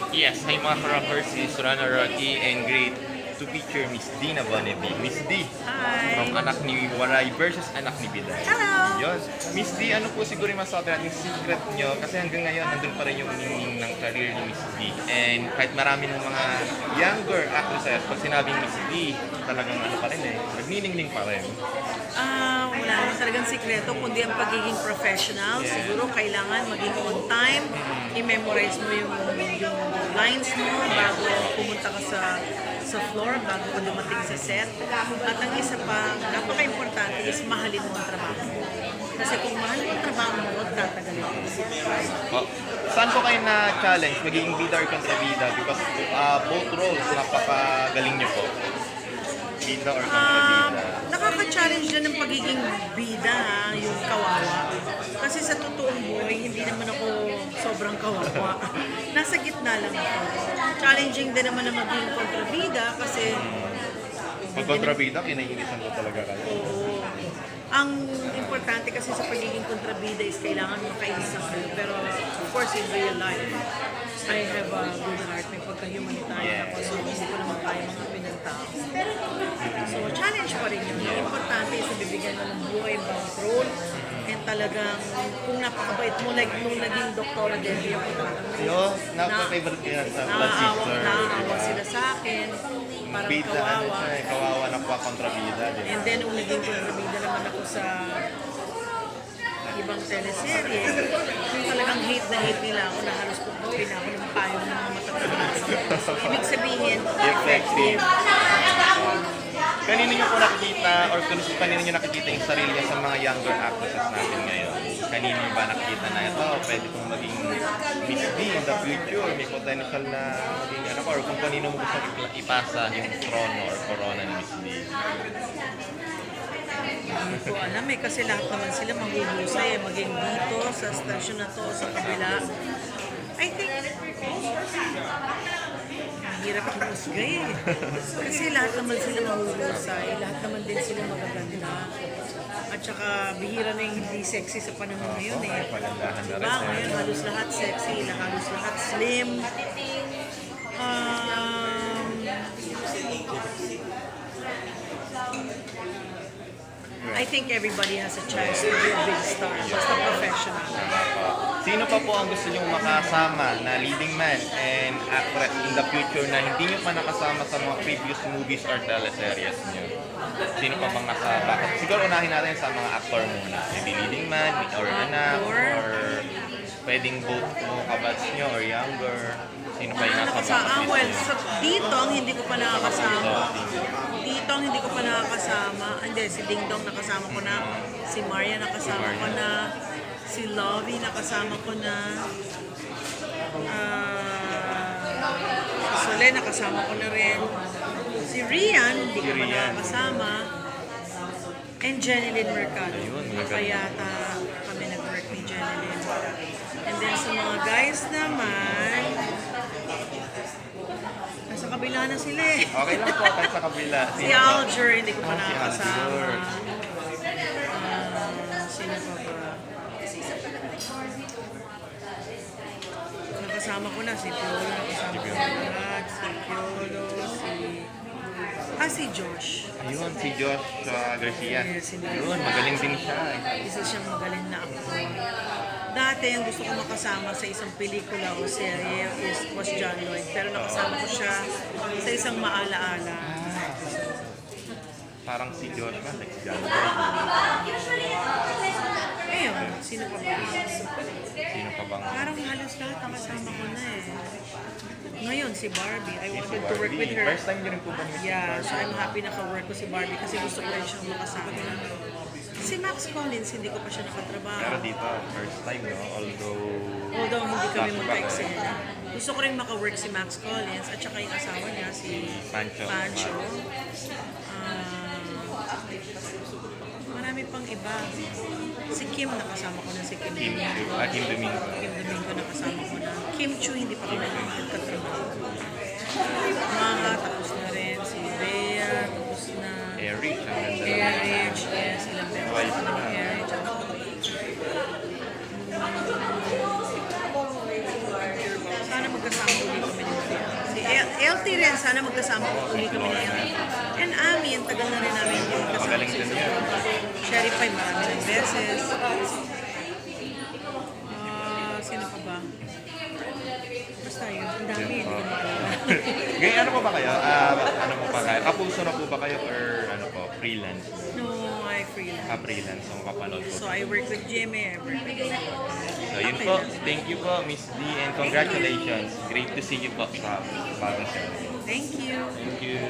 Yes, hi mga ka-rockers, si Surana Rocky and great to feature Miss Dina Bonnevie. Miss D, from Hi! Anak ni Waray versus Anak ni Biday. Hello! Yun. Miss D, ano po siguro yung masabi natin secret nyo? Kasi hanggang ngayon, nandun pa rin yung ningning ng career ni Miss D. And kahit marami ng mga younger actresses, pag sinabing Miss D, talagang ano pa rin eh, nagniningning pa rin. Wala naman talagang sikreto, kundi ang pagiging professional. Yeah. Siguro kailangan maging on time, i-memorize mo yung lines mo bago pumunta ka sa floor, bago ka dumating sa set. At ang isa pa, napaka-importante is mahalin mo ang trabaho mo. Kasi kung mahalin mo ang trabaho mo, huwag tatagalin mo. Oh, saan po kayo na-challenge magiging bida or kontrabida? Because both roles, napakagaling nyo po. Bida or kontrabida? Nakaka-challenge na ng pagiging bida, yung kawawa. Kasi sa totoong buhay, hindi naman ako sobrang kawawa. Nasa gitna lang ako. Challenging din naman na maging kontrabida kasi... Pag kontrabida, kinainisan ko talaga kayo. Oo. Ang importante kasi sa pagiging kontrabida is kailangan makainisan kayo. Pero of course, in real life, I have a good heart. May pagka-humanitarian ako. So, hindi ko naman kaya mga pinagtao. So, challenge pa rin yun. Ang importante is bibigyan mo ng buhay ang bawat role. And talagang, kung napakabait mo, like nung naging Doktora Debbie ako talagang Yo, napaka-favorite ko yan sa Blood Sister. naaawa sila sa akin. Parang Bida, ano kawawa. siya eh, kawawa na po kontrabida. And then, nung naging kontrabida naman ako sa ibang teleserye, yung talagang hate na hate nila ako na halos pupapin ako ng payo ng mga matatanda sa mga. So, ibig sabihin, effective. Kanino nyo po nakikita or kanino nyo nakikita yung sarili niya sa mga younger actresses natin ngayon? Kanino nyo ba nakikita na ito? Pwede kong maging Miss D in the future. May potential na maging ano ko. Or kung kanino mo gusto ipasa yung trono or corona ni Miss D. Hindi ko alam eh, kasi lahat naman sila mahuhusay eh, maging dito, sa stasyon na to, sa kabila. I think, hirap humusgay eh. Kasi lahat naman sila mahuhusay, lahat naman din sila magaganda. At saka bihira na yung hindi sexy sa panahon ngayon eh. Pagandahan na rin. Diba? Ngayon halos lahat sexy, halos lahat slim. I think everybody has a chance to be a big star, basta professional. Sino pa po ang gusto nyong makasama na leading man and actress in the future na hindi nyo pa nakasama sa mga previous movies or teleseries nyo? Sino pa bang nasa bakit? Siguro unahin natin sa mga actor muna. Maybe leading man or anak or pwedeng both mo kabats nyo or younger. Sino pa yung nasa bakit Well, list so, dito ang hindi ko pa nakakasama. Dito ang hindi ko pa nakakasama. Hindi, si Ding Dong nakasama ko na. Si Maria nakasama ko na. Si Lovey nakasama ko na. Si Solen nakasama ko na rin. Si Rian, hindi ko pa nakakasama. And Jeneline Mercado. Payata kami nag-work ni Jeneline. And then sa mga guys naman, nasa kabila na sila eh. Okay lang po, kahit sa kabila. Si Alger, hindi ko pa Si nakakasama. Alger. Sino pa ba? Nakasama ko na si Piolo, nakasama ko na lahat. Si Piolo, si Josh. Ayun, si Josh Garcia. Yes, hindi. Ayun, magaling din siya. Isa siyang magaling na actor. Dati, ang gusto ko makasama sa isang pelikula o serye was John Lloyd. Pero nakasama ko siya sa isang maalaala. Parang si Josh ba? Like si John. Ayun, sino pa ba? Sino pa bang? Parang halos lahat nakasama ko na eh. Ngayon, si Barbie. I Si wanted to work with Barbie. her. First time nyo rin po ba ni Yeah, so I'm happy naka-work ko si Barbie kasi gusto ko rin siyang makasama. Si Max Collins, hindi ko pa siya nakatrabaho. Pero dito, first time, no? Although hindi kami magka-eksena. Gusto ko rin maka-work si Max Collins at saka yung asawa niya, si Pancho. Marami pang iba. Si Kim, nakasama ko na si Kim. Kim Domingo. Kim Domingo, nakasama ko na. Kim Chu, hindi pa kami nagkatrabaho. Mga, tapos na rin. Si Bea, tapos na. Eric, ang ganda. Eric, yes, ilang beses Okay, na sila. Eric. Sana magkasama ulit kami Healthy rin, sana magkasama po ulit kami ngayon. And Ami, ang tagal na rin namin yung magkasama. Magaling din yun. Sherry Pie, marami ng beses. Sino pa ba? Basta yun, ang dami, hindi ko maalala. Ngayon, ano po ba kayo? Ano po ba kayo? Kapuso na po ba kayo or ano po, freelance? No, I freelance. Freelance, so kapanood po. So I work with Jimmy, I work with Jimmy. So yun po, thank you po Miss D and congratulations. Great to see you po sa bagong show. Thank you. Thank you.